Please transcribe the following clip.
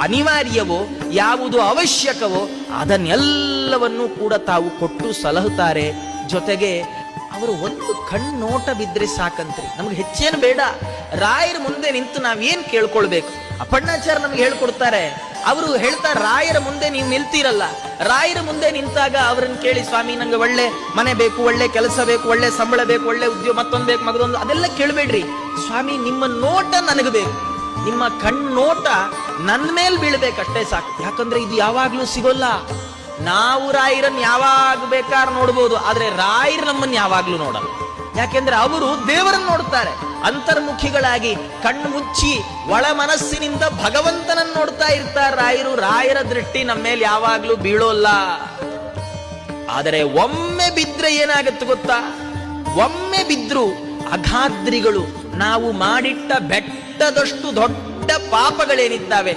ಅನಿವಾರ್ಯವೋ ಯಾವುದು ಅವಶ್ಯಕವೋ ಅದನ್ನೆಲ್ಲವನ್ನೂ ಕೂಡ ತಾವು ಕೊಟ್ಟು ಸಲಹುತ್ತಾರೆ. ಜೊತೆಗೆ ಅವರು ಒಂದು ಕಣ್ಣೋಟ ಬಿದ್ರೆ ಸಾಕಂತ್ರಿ, ನಮ್ಗೆ ಹೆಚ್ಚೇನು ಬೇಡ. ರಾಯರ ಮುಂದೆ ನಿಂತು ನಾವೇನ್ ಕೇಳ್ಕೊಳ್ಬೇಕು? ಅಪ್ಪಣ್ಣಾಚಾರ್ಯ ನಮ್ಗೆ ಹೇಳ್ಕೊಡ್ತಾರೆ. ಅವರು ಹೇಳ್ತಾರೆ, ರಾಯರ ಮುಂದೆ ನೀವು ನಿಲ್ತೀರಲ್ಲ, ರಾಯರ ಮುಂದೆ ನಿಂತಾಗ ಅವರನ್ನು ಕೇಳಿ, ಸ್ವಾಮಿ ನಂಗೆ ಒಳ್ಳೆ ಮನೆ ಬೇಕು, ಒಳ್ಳೆ ಕೆಲಸ ಬೇಕು, ಒಳ್ಳೆ ಸಂಬಳ ಬೇಕು, ಒಳ್ಳೆ ಉದ್ಯೋಗ, ಮತ್ತೊಂದು ಬೇಕು, ಮಗದೊಂದು, ಅದೆಲ್ಲ ಕೇಳಬೇಡ್ರಿ. ಸ್ವಾಮಿ ನಿಮ್ಮ ನೋಟ ನನಗೆ ಬೇಕು, ನಿಮ್ಮ ಕಣ್ಣೋಟ ನನ್ನ ಮೇಲೆ ಬೀಳ್ಬೇಕಷ್ಟೇ ಸಾಕು. ಯಾಕಂದ್ರೆ ಇದು ಯಾವಾಗ್ಲೂ ಸಿಗೋಲ್ಲ. ನಾವು ರಾಯರನ್ನು ಯಾವಾಗ ಬೇಕಾದ್ರೂ ನೋಡ್ಬೋದು, ಆದ್ರೆ ರಾಯರು ನಮ್ಮನ್ನು ಯಾವಾಗ್ಲೂ ನೋಡಲ್ಲ. ಯಾಕೆಂದ್ರೆ ಅವರು ದೇವರನ್ನು ನೋಡ್ತಾರೆ. ಅಂತರ್ಮುಖಿಗಳಾಗಿ ಕಣ್ಣು ಮುಚ್ಚಿ ಒಳ ಮನಸ್ಸಿನಿಂದ ಭಗವಂತನನ್ನು ನೋಡ್ತಾ ಇರ್ತಾರೆ ರಾಯರು. ರಾಯರ ದೃಷ್ಟಿ ನಮ್ಮ ಮೇಲೆ ಯಾವಾಗ್ಲೂ ಬೀಳೋಲ್ಲ. ಆದರೆ ಒಮ್ಮೆ ಬಿದ್ರೆ ಏನಾಗತ್ತೆ ಗೊತ್ತಾ? ಒಮ್ಮೆ ಬಿದ್ರು ಅಗಾದ್ರಿಗಳು, ನಾವು ಮಾಡಿಟ್ಟ ಬೆಟ್ಟದಷ್ಟು ದೊಡ್ಡ ಪಾಪಗಳೇನಿದ್ದಾವೆ